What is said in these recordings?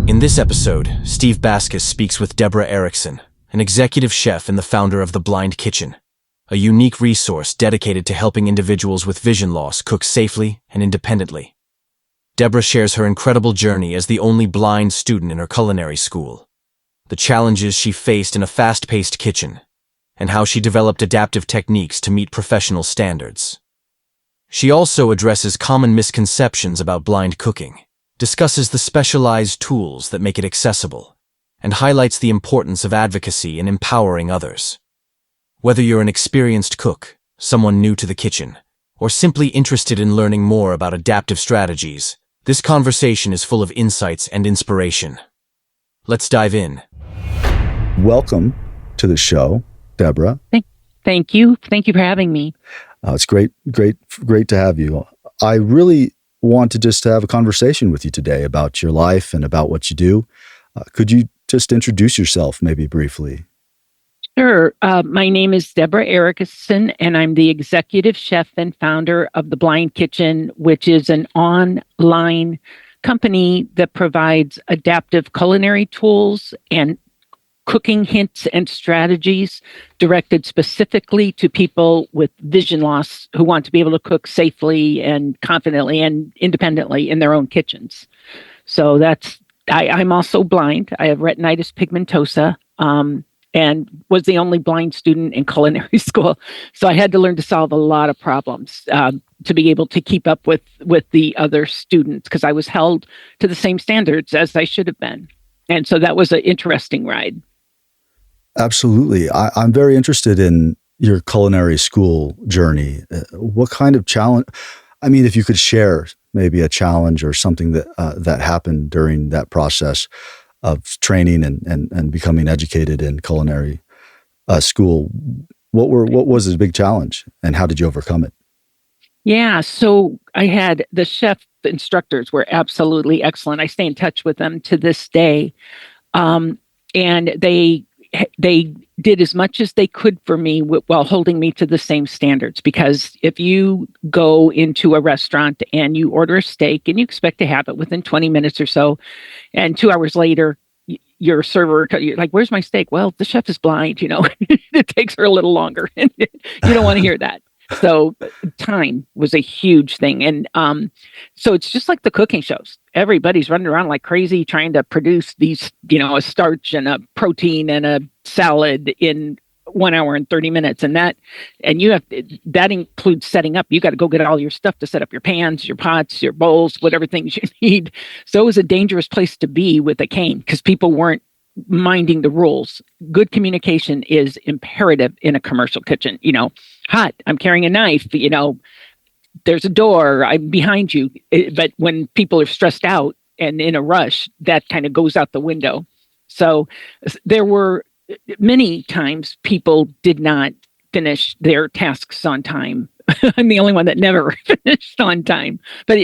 In this episode, Steve Baskus speaks with Debra Erickson, an executive chef and the founder of The Blind Kitchen, a unique resource dedicated to helping individuals with vision loss cook safely and independently. Debra shares her incredible journey as the only blind student in her culinary school, the challenges she faced in a fast-paced kitchen, and how she developed adaptive techniques to meet professional standards. She also addresses common misconceptions about blind cooking, discusses the specialized tools that make it accessible, and highlights the importance of advocacy in empowering others. Whether you're an experienced cook, someone new to the kitchen, or simply interested in learning more about adaptive strategies, this conversation is full of insights and inspiration. Let's dive in. Welcome to the show, Debra. Thank you. Thank you for having me. It's great to have you. I really want to just have a conversation with you today about your life and about what you do. Could you just introduce yourself maybe briefly? Sure. My name is Debra Erickson, and I'm the executive chef and founder of The Blind Kitchen, which is an online company that provides adaptive culinary tools and cooking hints and strategies directed specifically to people with vision loss who want to be able to cook safely and confidently and independently in their own kitchens. So I'm also blind. I have retinitis pigmentosa, and was the only blind student in culinary school. So I had to learn to solve a lot of problems to be able to keep up with the other students, because I was held to the same standards as I should have been. And so that was an interesting ride. Absolutely. I'm very interested in your culinary school journey. What kind of challenge? I mean, if you could share maybe a challenge or something that happened during that process of training and becoming educated in culinary school. What was the big challenge, and how did you overcome it? Yeah, so I had the chef instructors were absolutely excellent. I stay in touch with them to this day, and they did as much as they could for me while holding me to the same standards. Because if you go into a restaurant and you order a steak and you expect to have it within 20 minutes or so, and 2 hours later, your server, you're like, "Where's my steak?" "Well, the chef is blind, it takes her a little longer." You don't want to hear that. So time was a huge thing. And so it's just like the cooking shows. Everybody's running around like crazy trying to produce these, a starch and a protein and a salad in 1 hour and 30 minutes. And that includes setting up. You got to go get all your stuff to set up your pans, your pots, your bowls, whatever things you need. So it was a dangerous place to be with a cane because people weren't minding the rules. Good communication is imperative in a commercial kitchen. Hot, I'm carrying a knife, there's a door, I'm behind you. But when people are stressed out and in a rush, that kind of goes out the window. So there were many times people did not finish their tasks on time. I'm the only one that never finished on time. But,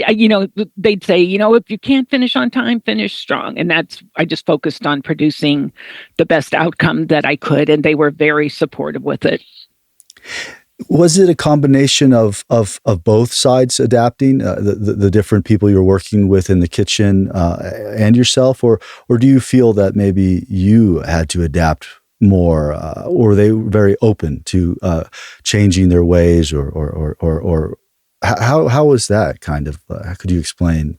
they'd say, if you can't finish on time, finish strong. And I just focused on producing the best outcome that I could. And they were very supportive with it. Was it a combination of both sides adapting, the different people you're working with in the kitchen and yourself? Or do you feel that maybe you had to adapt more, or were they very open to changing their ways, or how was that kind of? Could you explain?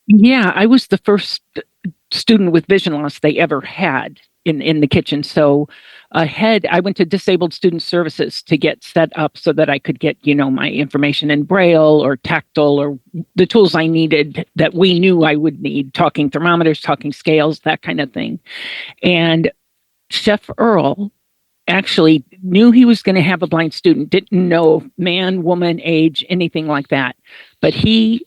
Yeah, I was the first student with vision loss they ever had in the kitchen. So I went to Disabled Student Services to get set up so that I could get, my information in Braille or tactile or the tools I needed that we knew I would need, talking thermometers, talking scales, that kind of thing. And Chef Earl actually knew he was going to have a blind student, didn't know man, woman, age, anything like that. But he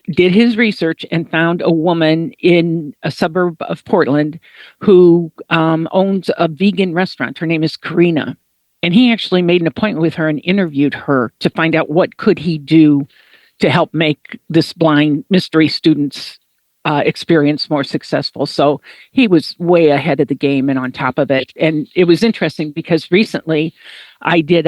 did his research and found a woman in a suburb of Portland who owns a vegan restaurant. Her name is Karina. And he actually made an appointment with her and interviewed her to find out what could he do to help make this blind mystery student's experience more successful. So he was way ahead of the game and on top of it. And it was interesting because recently I did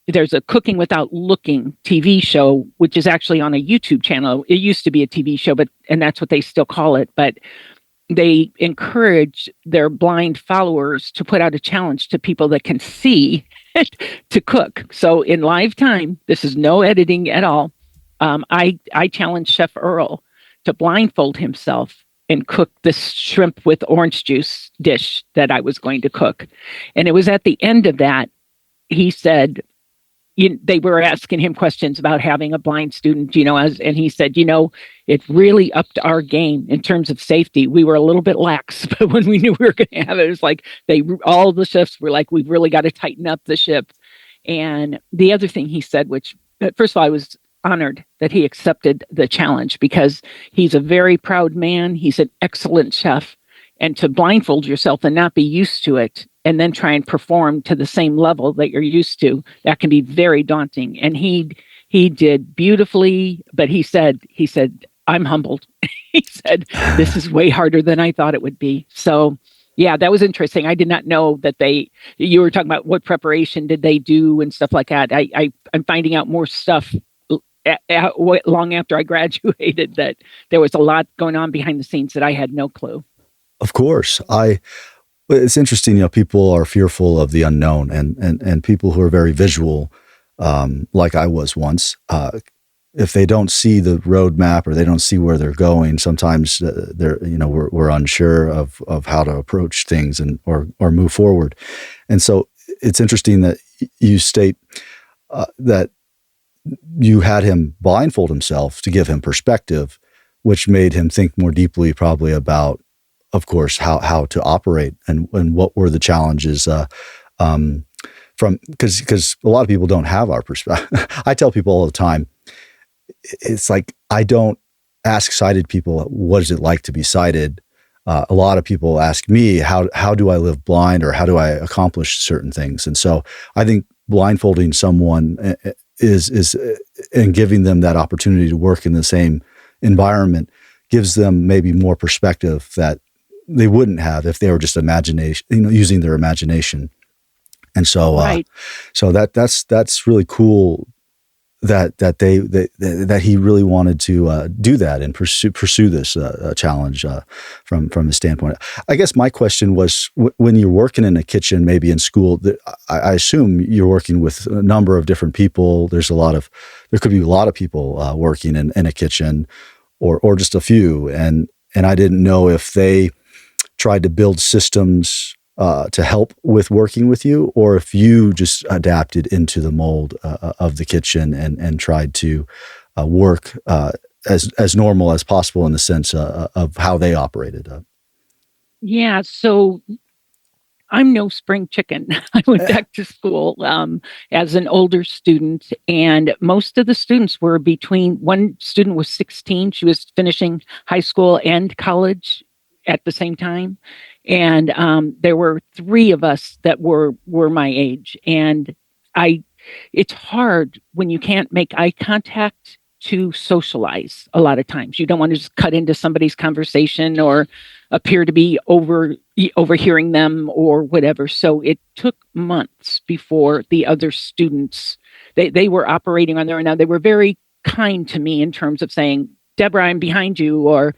there's a Cooking Without Looking TV show, which is actually on a YouTube channel. It used to be a TV show, and that's what they still call it. But they encourage their blind followers to put out a challenge to people that can see to cook. So in live time, this is no editing at all. I challenged Chef Earl to blindfold himself and cook this shrimp with orange juice dish that I was going to cook. And it was at the end of that, he said, they were asking him questions about having a blind student, and he said, it really upped our game in terms of safety. We were a little bit lax, but when we knew we were going to have it, it was like all the chefs were like, we've really got to tighten up the ship. And the other thing he said, which first of all, I was honored that he accepted the challenge because he's a very proud man. He's an excellent chef. And to blindfold yourself and not be used to it and then try and perform to the same level that you're used to, that can be very daunting. And he did beautifully, but he said, I'm humbled. He said, this is way harder than I thought it would be. So yeah, that was interesting. I did not know that you were talking about what preparation did they do and stuff like that. I'm finding out more stuff long after I graduated that there was a lot going on behind the scenes that I had no clue. Of course. It's interesting, people are fearful of the unknown and people who are very visual, like I was once, if they don't see the roadmap or they don't see where they're going, sometimes we're unsure of how to approach things or move forward. And so it's interesting that you state that you had him blindfold himself to give him perspective, which made him think more deeply probably about, of course, how to operate and what were the challenges because a lot of people don't have our perspective. I tell people all the time, it's like, I don't ask sighted people, what is it like to be sighted? A lot of people ask me, how do I live blind or how do I accomplish certain things? And so I think blindfolding someone is and giving them that opportunity to work in the same environment gives them maybe more perspective that they wouldn't have if they were just using their imagination. And so, right. So that's really cool that he really wanted to do that and pursue this challenge from the standpoint. I guess my question was, when you're working in a kitchen, maybe in school, I assume you're working with a number of different people. There could be a lot of people working in a kitchen, or just a few, and I didn't know if they tried to build systems to help with working with you, or if you just adapted into the mold of the kitchen and tried to work as normal as possible in the sense of how they operated. Yeah, so I'm no spring chicken. I went back to school as an older student, and most of the students were one student was 16. She was finishing high school and college at the same time. And there were 3 of us that were my age. And it's hard when you can't make eye contact to socialize a lot of times. You don't want to just cut into somebody's conversation or appear to be overhearing them or whatever. So it took months before the other students, they were operating on their own. Now, they were very kind to me in terms of saying, Debra, I'm behind you, or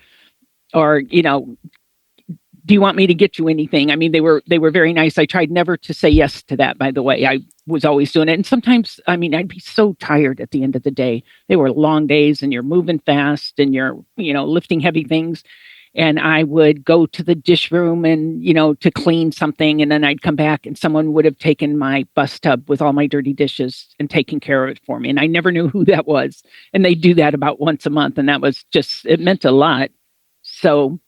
do you want me to get you anything? I mean, they were very nice. I tried never to say yes to that, by the way. I was always doing it. And sometimes, I'd be so tired at the end of the day. They were long days and you're moving fast and you're, lifting heavy things. And I would go to the dish room and, to clean something. And then I'd come back and someone would have taken my bus tub with all my dirty dishes and taken care of it for me. And I never knew who that was. And they do that about once a month. And that was it meant a lot. So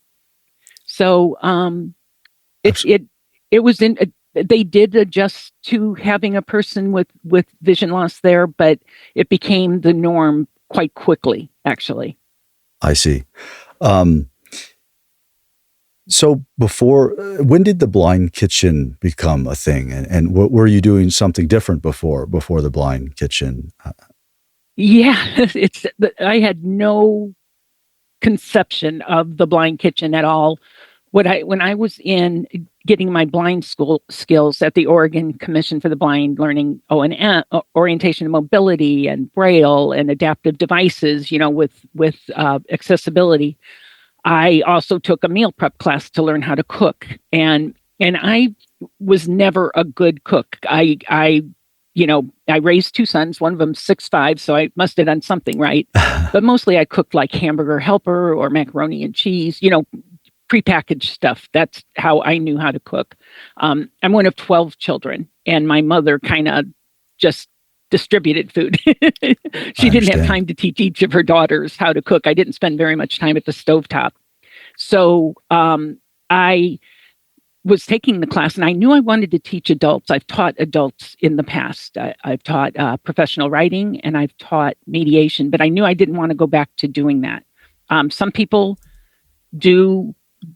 they did adjust to having a person with vision loss there, but it became the norm quite quickly, actually. I see. So when did the blind kitchen become a thing? And were you doing something different before the blind kitchen? Yeah, I had no conception of the blind kitchen at all. When I was in getting my blind school skills at the Oregon Commission for the Blind, learning O&M, orientation and mobility, and Braille and adaptive devices, with accessibility, I also took a meal prep class to learn how to cook. And I was never a good cook. I raised two sons. One of them 6'5", so I must have done something right. But mostly I cooked like hamburger helper or macaroni and cheese, prepackaged stuff. That's how I knew how to cook. I'm one of 12 children, and my mother kind of just distributed food. She didn't have time to teach each of her daughters how to cook. I didn't spend very much time at the stovetop. So I was taking the class, and I knew I wanted to teach adults. I've taught adults in the past. I've taught professional writing, and I've taught mediation, but I knew I didn't want to go back to doing that. Some people do,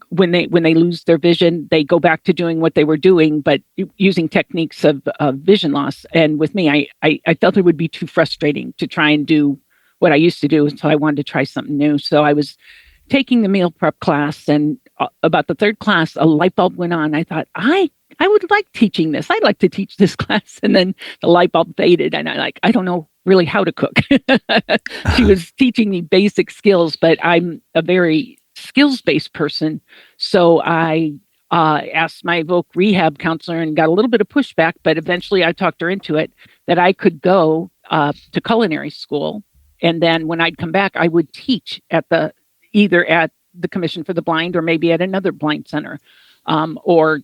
when they lose their vision, they go back to doing what they were doing, but using techniques of vision loss. And with me, I felt it would be too frustrating to try and do what I used to do, so I wanted to try something new. So I was taking the meal prep class, and about the third class, a light bulb went on. I thought, I would like teaching this. I'd like to teach this class. And then the light bulb faded, and I don't know really how to cook. She was teaching me basic skills, but I'm a very skills-based person. So I asked my voc rehab counselor and got a little bit of pushback, but eventually I talked her into it that I could go to culinary school. And then when I'd come back, I would teach either at the Commission for the Blind or maybe at another blind center, or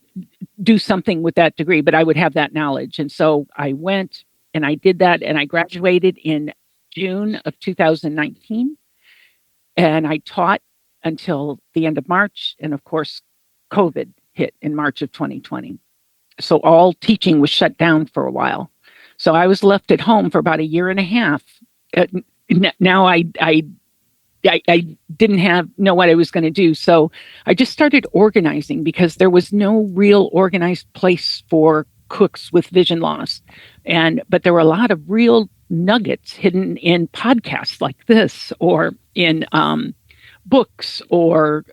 do something with that degree, but I would have that knowledge. And so I went and I did that, and I graduated in June of 2019. And I taught until the end of March. And of course, COVID hit in March of 2020. So all teaching was shut down for a while. So I was left at home for about a year and a half. Now I didn't know what I was going to do. So I just started organizing, because there was no real organized place for cooks with vision loss. But there were a lot of real nuggets hidden in podcasts like this, or in books, or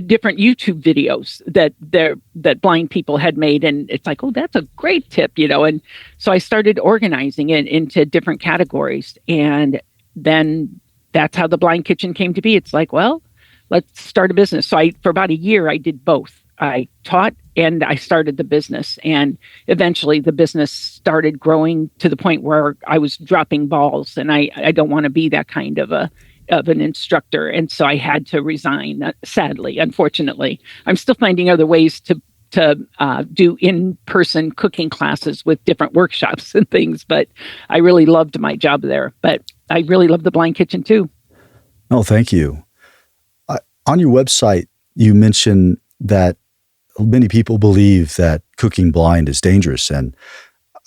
different YouTube videos that blind people had made. And it's like, oh, that's a great tip, And so I started organizing it into different categories. And then that's how the Blind Kitchen came to be. It's like, well, let's start a business. So for about a year, I did both. I taught and I started the business. And eventually the business started growing to the point where I was dropping balls. And I don't want to be that kind of an instructor. And so I had to resign, sadly, unfortunately. I'm still finding other ways to do in-person cooking classes with different workshops and things, but I really loved my job there. But I really love the Blind Kitchen too. Oh, thank you. On your website, you mentioned that many people believe that cooking blind is dangerous. And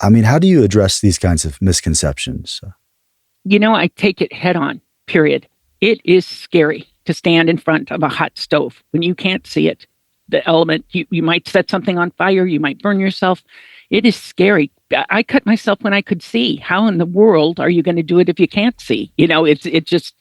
I mean, how do you address these kinds of misconceptions? I take it head on, period. It is scary to stand in front of a hot stove when you can't see it. The element, you might set something on fire, you might burn yourself. It is scary. I cut myself when I could see. How in the world are you going to do it if you can't see? It's just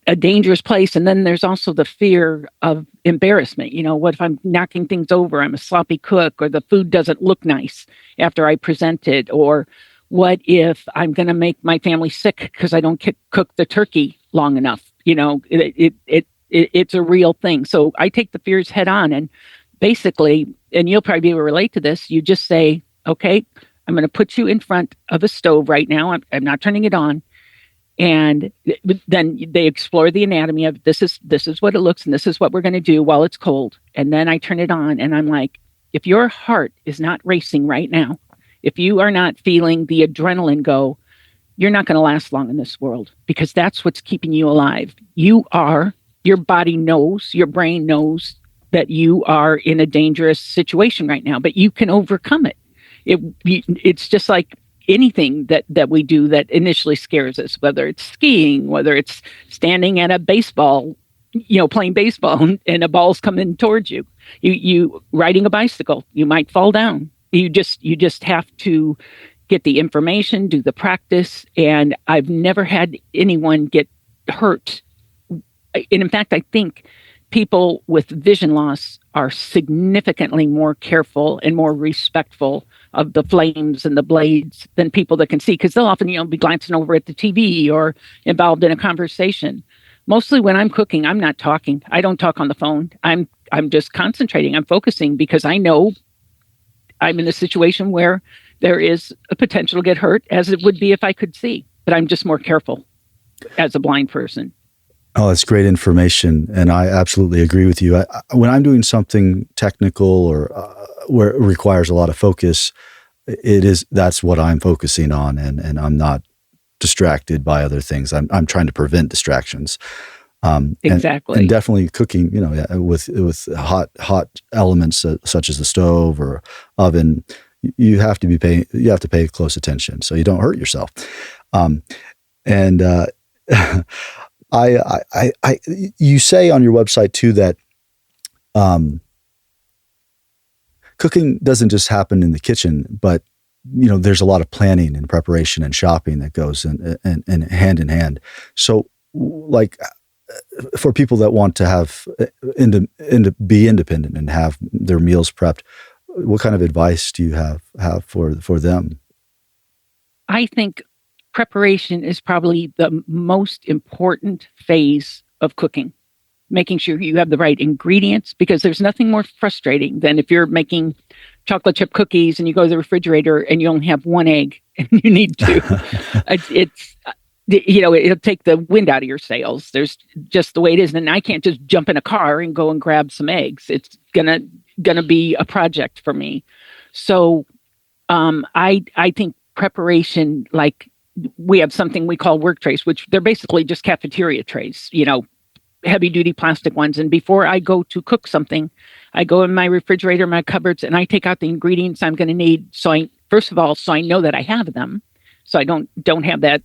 a dangerous place. And then there's also the fear of embarrassment. What if I'm knocking things over? I'm a sloppy cook, or the food doesn't look nice after I present it, or what if I'm going to make my family sick because I don't cook the turkey long enough? It's a real thing. So I take the fears head on, and basically, and you'll probably be able to relate to this, you just say, okay, I'm going to put you in front of a stove right now. I'm not turning it on. And then they explore the anatomy of this is what it looks, and this is what we're going to do while it's cold. And then I turn it on, and I'm like, if your heart is not racing right now, if you are not feeling the adrenaline go, you're not going to last long in this world, because that's what's keeping you alive. Your body knows, your brain knows that you are in a dangerous situation right now, but you can overcome it. It's just like anything that we do that initially scares us, whether it's skiing, whether it's standing at a baseball, playing baseball and a ball's coming towards you. You riding a bicycle, you might fall down. You just have to get the information, do the practice. And I've never had anyone get hurt. And in fact, I think people with vision loss are significantly more careful and more respectful of the flames and the blades than people that can see, because they'll often, be glancing over at the TV or involved in a conversation. Mostly when I'm cooking, I'm not talking. I don't talk on the phone. I'm just concentrating. I'm focusing because I know I'm in a situation where there is a potential to get hurt, as it would be if I could see. But I'm just more careful as a blind person. Oh, that's great information, and I absolutely agree with you. When I'm doing something technical or where it requires a lot of focus, that's what I'm focusing on, and I'm not distracted by other things. I'm trying to prevent distractions. Exactly. And definitely cooking, with hot elements such as the stove or oven, you have to pay close attention so you don't hurt yourself. And you say on your website too that cooking doesn't just happen in the kitchen, but there's a lot of planning and preparation and shopping that goes in hand in hand. So, like, for people that want to have be independent and have their meals prepped, what kind of advice do you have for them? I think preparation is probably the most important phase of cooking. Making sure you have the right ingredients, because there's nothing more frustrating than if you're making chocolate chip cookies and you go to the refrigerator and you only have one egg and you need two. It'll take the wind out of your sails. There's just the way it is. And I can't just jump in a car and go and grab some eggs. It's gonna be a project for me. So I think preparation, like, we have something we call work trays, which they're basically just cafeteria trays, heavy duty plastic ones. And before I go to cook something, I go in my refrigerator, my cupboards, and I take out the ingredients I'm going to need. So I know that I have them. So I don't have that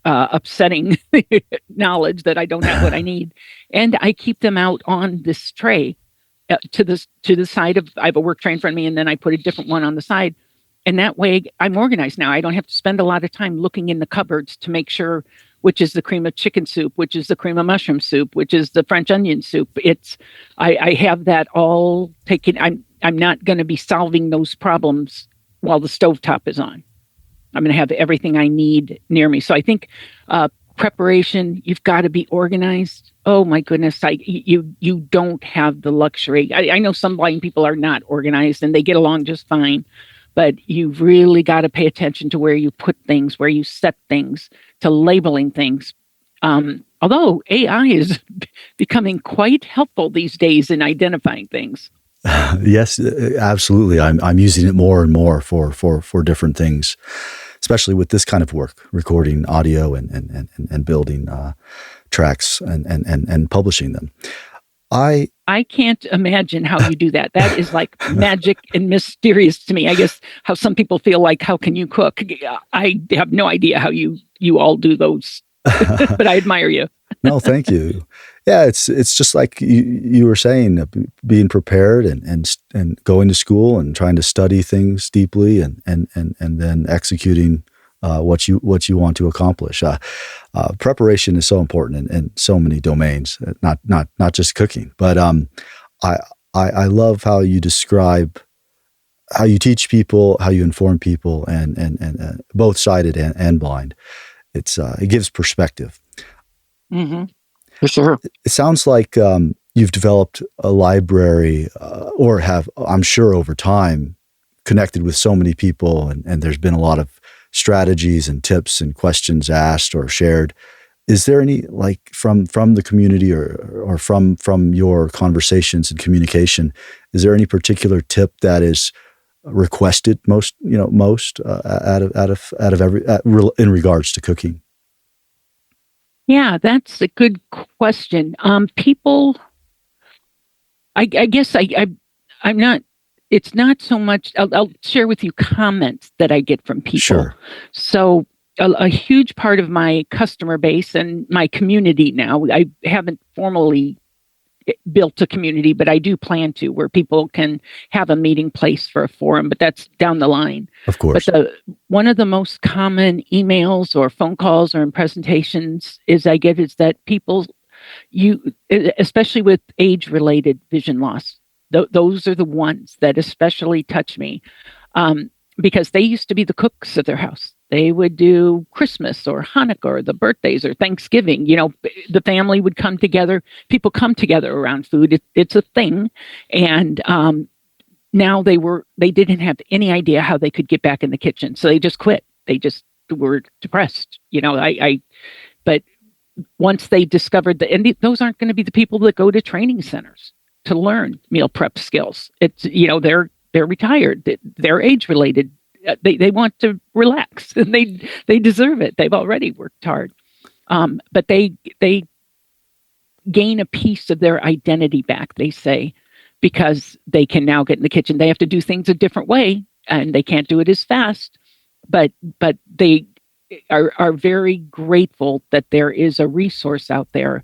upsetting knowledge that I don't have what I need. And I keep them out on this tray to the side of, I have a work tray in front of me, and then I put a different one on the side. And that way I'm organized now. I don't have to spend a lot of time looking in the cupboards to make sure which is the cream of chicken soup, which is the cream of mushroom soup, which is the French onion soup. I have that all taken. I'm not going to be solving those problems while the stovetop is on. I'm going to have everything I need near me. So I think preparation, you've got to be organized. Oh my goodness, you don't have the luxury. I know some blind people are not organized and they get along just fine, but you've really got to pay attention to where you put things, where you set things, to labeling things. Although AI is becoming quite helpful these days in identifying things. Yes, absolutely. I'm using it more and more for different things, especially with this kind of work, recording audio and building tracks and publishing them. I can't imagine how you do that. That is like magic and mysterious to me. I guess how some people feel like, how can you cook? I have no idea how you all do those, but I admire you. No, thank you. Yeah, it's just like you were saying, being prepared and going to school and trying to study things deeply and then executing what you want to accomplish. Preparation is so important in so many domains, not just cooking. But I love how you describe how you teach people, how you inform people, and both sighted and blind. It gives perspective. Mm-hmm. For sure. It sounds like you've developed a library, or have, I'm sure, over time, connected with so many people, and there's been a lot of strategies and tips and questions asked or shared. Is there any, like, from the community or from your conversations and communication, is there any particular tip that is requested most out of every in regards to cooking? Yeah, that's a good question. People, I guess I'm not. It's not so much. I'll share with you comments that I get from people. Sure. So a huge part of my customer base and my community now, I haven't formally built a community, but I do plan to, where people can have a meeting place for a forum, but that's down the line. Of course. But one of the most common emails or phone calls or in presentations I get is that people, especially with age-related vision loss, those are the ones that especially touch me. because they used to be the cooks of their house. They would do Christmas or Hanukkah or the birthdays or Thanksgiving. The family would come together. People come together around food. It's a thing. And now they didn't have any idea how they could get back in the kitchen. So they just quit. They just were depressed. But once they discovered those aren't going to be the people that go to training centers to learn meal prep skills. It's, they're retired. They're age related. They want to relax, and they deserve it. They've already worked hard, but they gain a piece of their identity back. They say, because they can now get in the kitchen. They have to do things a different way, and they can't do it as fast. But they are very grateful that there is a resource out there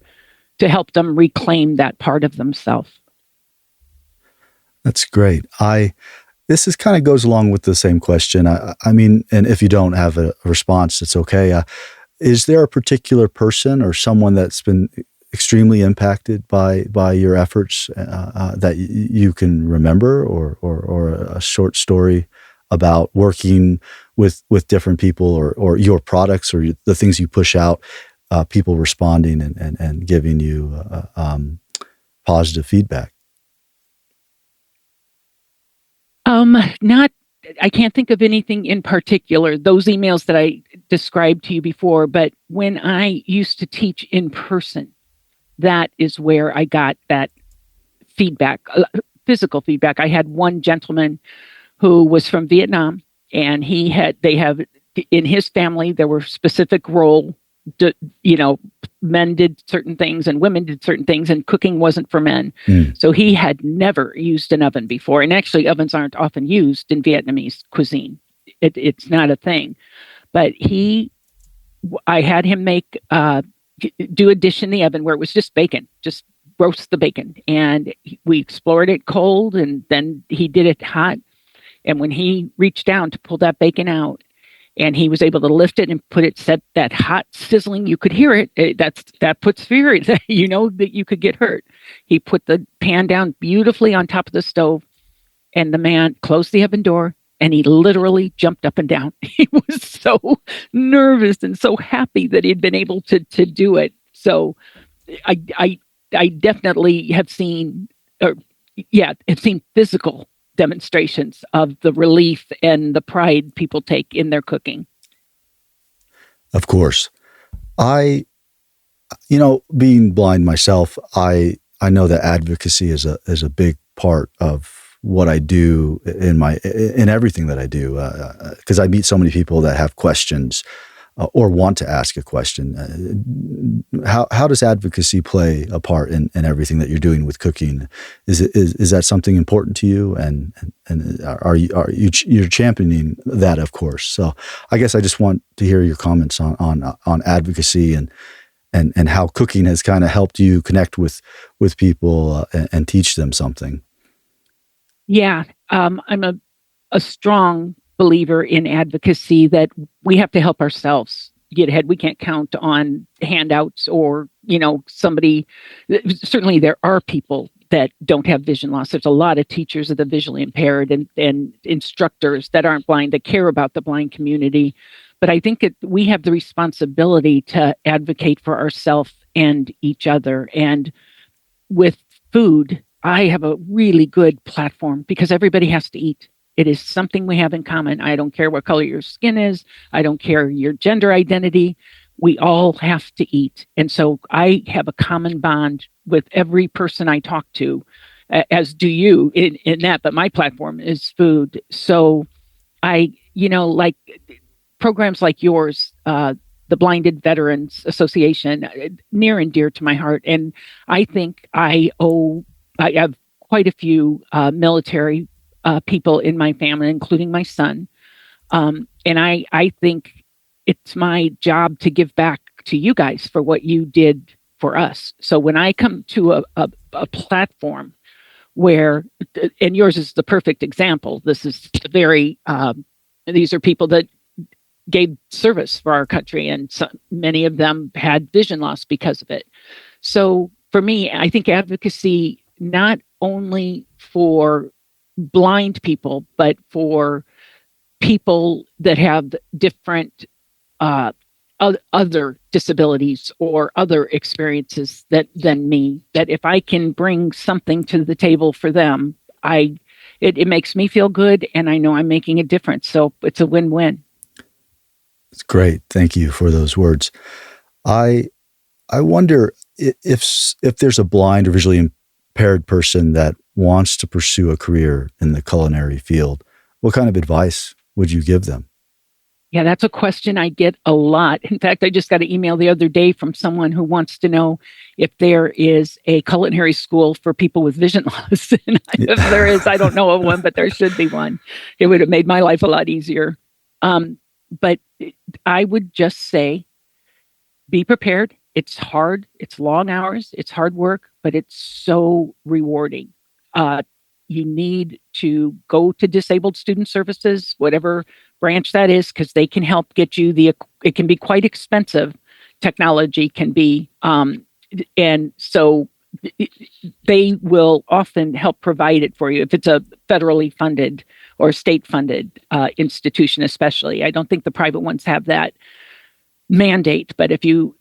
to help them reclaim that part of themselves. That's great. This is kind of goes along with the same question. I mean, and if you don't have a response, it's okay. Is there a particular person or someone that's been extremely impacted by your efforts that you can remember, or a short story about working with different people, or your products, or the things you push out, people responding and giving you positive feedback? I can't think of anything in particular. Those emails that I described to you before, but when I used to teach in person, that is where I got that feedback, physical feedback. I had one gentleman who was from Vietnam, and in his family, there were specific men did certain things and women did certain things, and cooking wasn't for men. So he had never used an oven before. And actually, ovens aren't often used in Vietnamese cuisine. It's not a thing. But I had him do a dish in the oven where it was just bacon, just roast the bacon. And we explored it cold, and then he did it hot. And when he reached down to pull that bacon out, and he was able to lift it and set that hot sizzling, you could hear it. That puts fear. That you could get hurt. He put the pan down beautifully on top of the stove, and the man closed the oven door, and he literally jumped up and down. He was so nervous and so happy that he'd been able to do it. So I definitely have seen physical demonstrations of the relief and the pride people take in their cooking. Of course. Being blind myself, I know that advocacy is a big part of what I do in everything that I do, because I meet so many people that have questions or want to ask a question. How does advocacy play a part in everything that you're doing with cooking? Is that something important to you? And you're championing that, of course. So I guess I just want to hear your comments on advocacy and how cooking has kind of helped you connect with people and teach them something. Yeah, I'm a strong believer in advocacy, that we have to help ourselves get ahead. We can't count on handouts or, somebody. Certainly there are people that don't have vision loss. There's a lot of teachers of the visually impaired and instructors that aren't blind, that care about the blind community. But I think we have the responsibility to advocate for ourselves and each other. And with food, I have a really good platform because everybody has to eat. It is something we have in common. I don't care what color your skin is. I don't care your gender identity. We all have to eat. And so I have a common bond with every person I talk to, as do you in that. But my platform is food. So like programs like yours, the Blinded Veterans Association, near and dear to my heart. And I think I have quite a few military people in my family, including my son. And I think it's my job to give back to you guys for what you did for us. So when I come to a platform where, and yours is the perfect example, this is these are people that gave service for our country, and many of them had vision loss because of it. So for me, I think advocacy, not only for blind people, but for people that have different uh, other disabilities or other experiences than me, that if I can bring something to the table for them, it makes me feel good, and I know I'm making a difference. So it's a win-win. It's great. Thank you for those words. I I wonder if there's a blind or visually impaired person that wants to pursue a career in the culinary field, what kind of advice would you give them? Yeah, that's a question I get a lot. In fact, I just got an email the other day from someone who wants to know if there is a culinary school for people with vision loss. And if there is, I don't know of one, but there should be one. It would have made my life a lot easier. But I would just say, be prepared. It's hard. It's long hours. It's hard work, but it's so rewarding. You need to go to disabled student services, whatever branch that is, because they can help get you it can be quite expensive. Technology can be, and so they will often help provide it for you if it's a federally funded or state funded institution, especially. I don't think the private ones have that mandate, but if you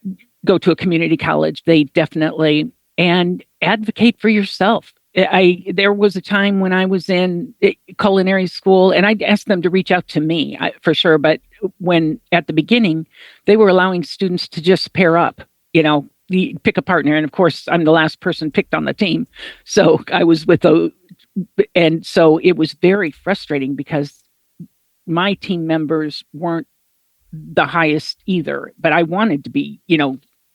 go to a community college, they definitely, and advocate for yourself. There was a time when I was in culinary school, and I'd ask them to reach out to me for sure. But when at the beginning, they were allowing students to just pair up, pick a partner. And of course, I'm the last person picked on the team. So I was and so it was very frustrating because my team members weren't the highest either, but I wanted to be,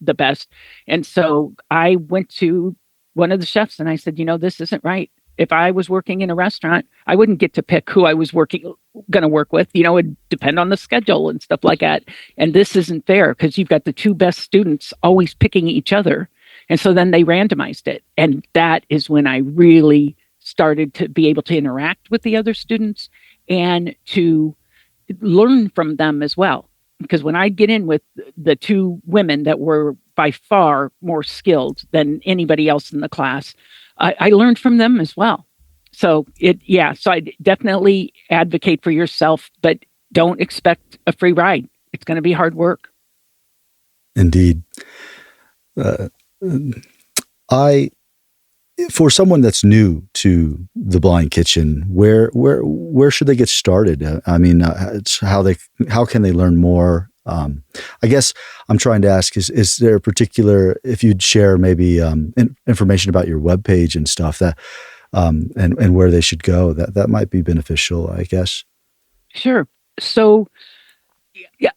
the best. And so I went to one of the chefs and I said, this isn't right. If I was working in a restaurant, I wouldn't get to pick who I was going to work with. It'd depend on the schedule and stuff like that. And this isn't fair because you've got the two best students always picking each other. And so then they randomized it. And that is when I really started to be able to interact with the other students and to learn from them as well. Because when I'd get in with the two women that were by far more skilled than anybody else in the class, I learned from them as well. So I definitely advocate for yourself, but don't expect a free ride. It's going to be hard work. Indeed. For someone that's new to the Blind Kitchen, where should they get started? It's how can they learn more? I guess I'm trying to ask, is there a particular, if you'd share maybe information about your webpage and stuff that and where they should go, that might be beneficial, I guess. Sure. So yeah,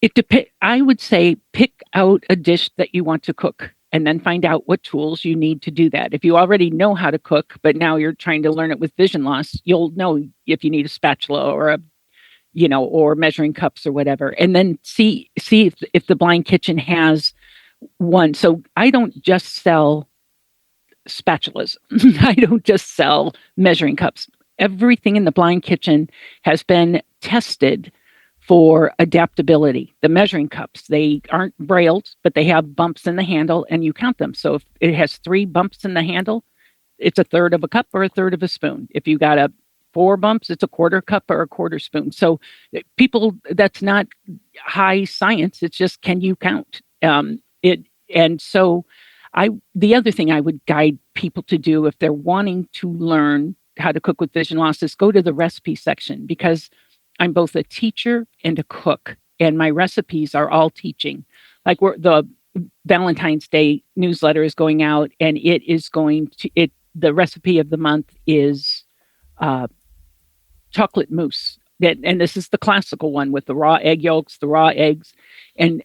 it depends. I would say pick out a dish that you want to cook and then find out what tools you need to do that. If you already know how to cook, but now you're trying to learn it with vision loss, you'll know if you need a spatula or or measuring cups or whatever. And then see if the Blind Kitchen has one. So I don't just sell spatulas. I don't just sell measuring cups. Everything in the Blind Kitchen has been tested for adaptability. The measuring cups, they aren't brailled, but they have bumps in the handle and you count them. So if it has 3 bumps in the handle, it's a third of a cup or a third of a spoon. If you got 4 bumps, it's a quarter cup or a quarter spoon. So that's not high science. It's just, can you count? And so the other thing I would guide people to do if they're wanting to learn how to cook with vision loss is go to the recipe section, because I'm both a teacher and a cook, and my recipes are all teaching. Like the Valentine's Day newsletter is going out, and the recipe of the month is chocolate mousse. And this is the classical one with the raw egg yolks, the raw eggs. And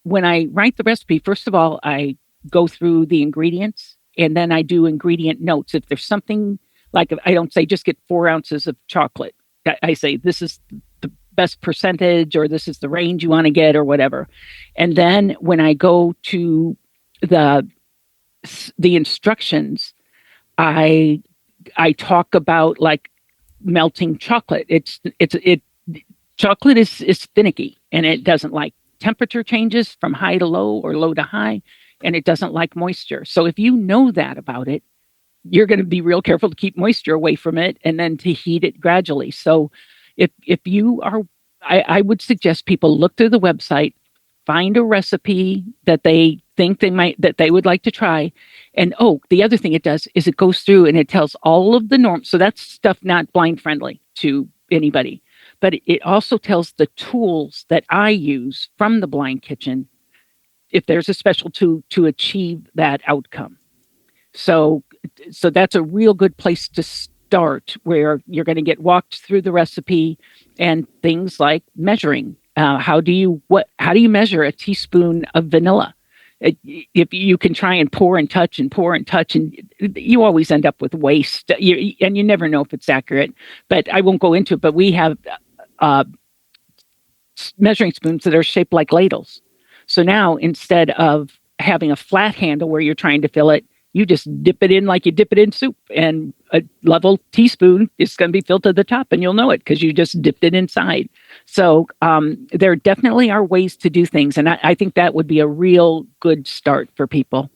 when I write the recipe, first of all, I go through the ingredients, and then I do ingredient notes. If there's something like, I don't say just get 4 ounces of chocolate. I say this is the best percentage, or this is the range you want to get, or whatever. And then when I go to the instructions, I talk about like melting chocolate. Chocolate is finicky, and it doesn't like temperature changes from high to low or low to high, and it doesn't like moisture. So if you know that about it, you're going to be real careful to keep moisture away from it and then to heat it gradually. So If you are, I would suggest people look through the website, find a recipe that they think that they would like to try. And the other thing it does is it goes through and it tells all of the norms. So that's stuff not blind friendly to anybody, but it also tells the tools that I use from the Blind Kitchen if there's a special tool to achieve that outcome. So that's a real good place to start, where you're going to get walked through the recipe and things like measuring. How do you measure a teaspoon of vanilla? If you can try and pour and touch, and you always end up with waste, and you never know if it's accurate. But I won't go into it. But we have measuring spoons that are shaped like ladles. So now, instead of having a flat handle where you're trying to fill it, you just dip it in like you dip it in soup, and a level teaspoon is going to be filled to the top, and you'll know it because you just dipped it inside. So there definitely are ways to do things, and I think that would be a real good start for people.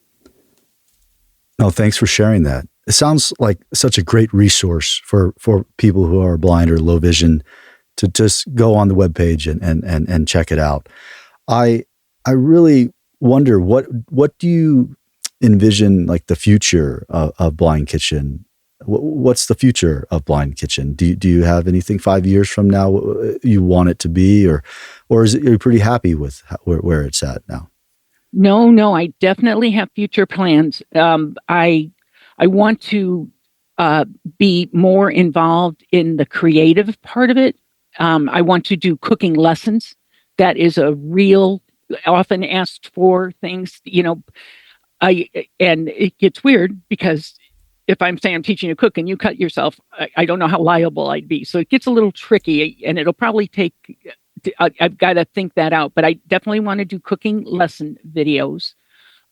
No, thanks for sharing that. It sounds like such a great resource for people who are blind or low vision to just go on the webpage and check it out. I really wonder, what do you envision, like, the future of Blind Kitchen? What's the future of Blind Kitchen? Do you have anything 5 years from now you want it to be, or are you pretty happy with where it's at now? No, I definitely have future plans. I want to be more involved in the creative part of it. I want to do cooking lessons. That is a real often asked for things, and it gets weird because if I'm saying I'm teaching you to cook and you cut yourself, I don't know how liable I'd be. So it gets a little tricky, and it'll probably take, I've got to think that out, but I definitely want to do cooking lesson videos.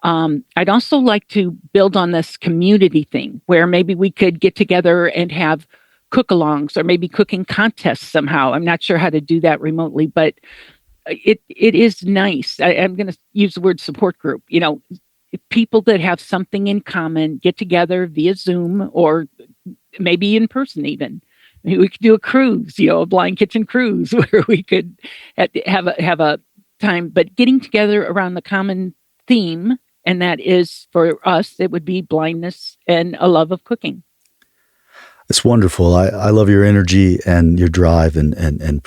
I'd also like to build on this community thing where maybe we could get together and have cook-alongs or maybe cooking contests somehow. I'm not sure how to do that remotely, but it is nice. I'm going to use the word support group. People that have something in common get together via Zoom or maybe in person even. We could do a cruise, a Blind Kitchen cruise where we could have a time, but getting together around the common theme, and that is, for us, it would be blindness and a love of cooking. It's wonderful. I love your energy and your drive and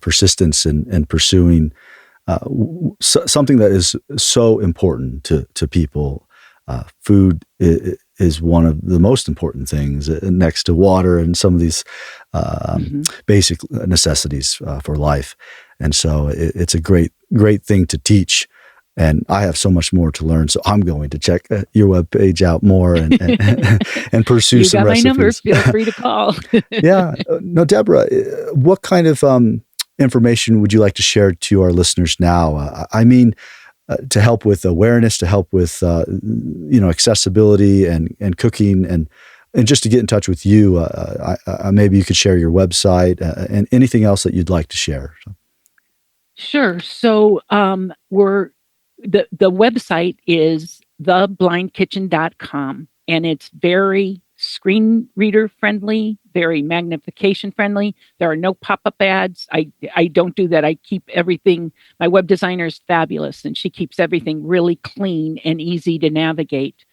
persistence in pursuing something that is so important to people. Food is one of the most important things, next to water and some of these basic necessities for life. And so it's a great thing to teach. And I have so much more to learn, so I'm going to check your webpage out more and pursue some recipes. You got my number. Feel free to call. Yeah. No, Debra, what kind of information would you like to share to our listeners now? To help with awareness, to help with accessibility and cooking, and just to get in touch with you. Maybe you could share your website and anything else that you'd like to share. Sure. So the website is theblindkitchen.com, and it's very screen reader friendly, very magnification friendly. There are no pop-up ads. I don't do that. I keep everything. My web designer is fabulous, and she keeps everything really clean and easy to navigate.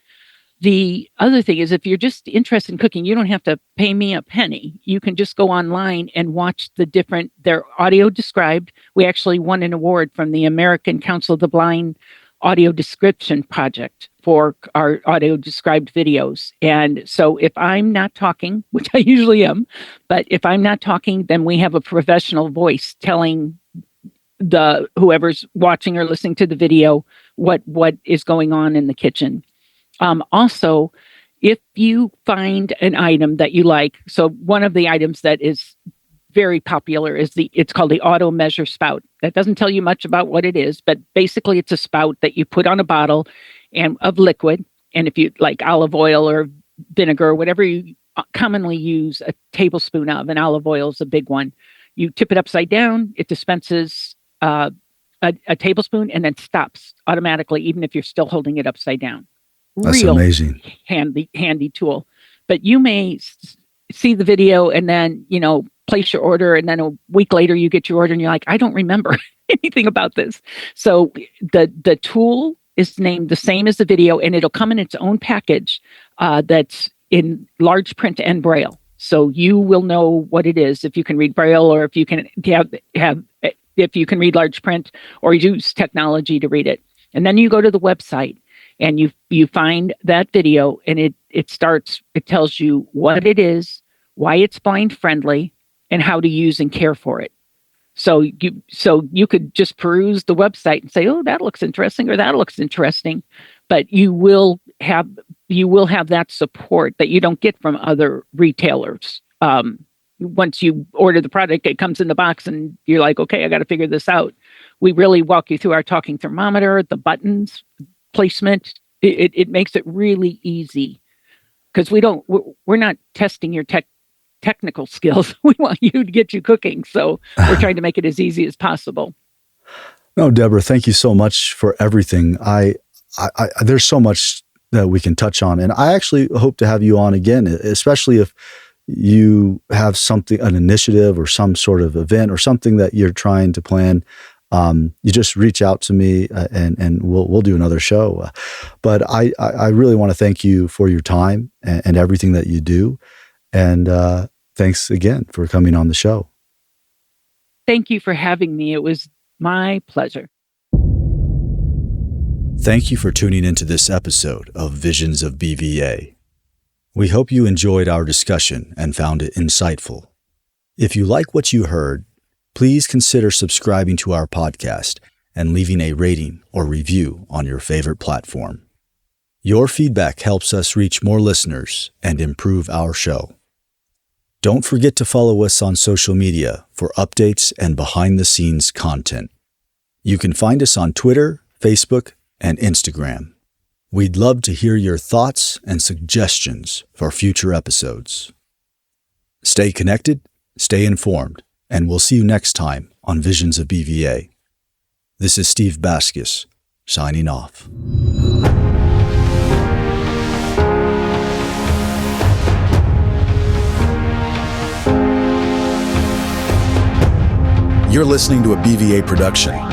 The other thing is, if you're just interested in cooking, you don't have to pay me a penny. You can just go online and watch they're audio described. We actually won an award from the American Council of the Blind Audio Description Project for our audio described videos. And so if I'm not talking, which I usually am, but if I'm not talking, then we have a professional voice telling whoever's watching or listening to the video what is going on in the kitchen. Also, if you find an item that you like, so one of the items that is very popular is it's called the auto measure spout. That doesn't tell you much about what it is, but basically it's a spout that you put on a bottle of liquid. And if you like olive oil or vinegar, or whatever you commonly use a tablespoon of, and olive oil is a big one, you tip it upside down, it dispenses a tablespoon and then stops automatically, even if you're still holding it upside down. That's amazing. Handy tool. But you may see the video and then, place your order, and then a week later you get your order and you're like, I don't remember anything about this. So the tool is named the same as the video, and it'll come in its own package that's in large print and Braille. So you will know what it is if you can read Braille, or if you can if you can read large print, or use technology to read it. And then you go to the website and you find that video, and it tells you what it is, why it's blind friendly, and how to use and care for it. So you could just peruse the website and say, oh, that looks interesting, or that looks interesting, but you will have that support that you don't get from other retailers. Once you order the product, it comes in the box and you're like, okay, I got to figure this out. We really walk you through our talking thermometer, the buttons, placement. It makes it really easy, because we're not testing your technical skills. We want you to get you cooking. So we're trying to make it as easy as possible. No, Debra, thank you so much for everything. I there's so much that we can touch on, and I actually hope to have you on again, especially if you have an initiative or some sort of event or something that you're trying to plan. You just reach out to me, and we'll do another show. But I really want to thank you for your time and everything that you do. And thanks again for coming on the show. Thank you for having me. It was my pleasure. Thank you for tuning into this episode of Visions of BVA. We hope you enjoyed our discussion and found it insightful. If you like what you heard, please consider subscribing to our podcast and leaving a rating or review on your favorite platform. Your feedback helps us reach more listeners and improve our show. Don't forget to follow us on social media for updates and behind-the-scenes content. You can find us on Twitter, Facebook, and Instagram. We'd love to hear your thoughts and suggestions for future episodes. Stay connected, stay informed, and we'll see you next time on Visions of BVA. This is Steve Baskis, signing off. You're listening to a BVA production.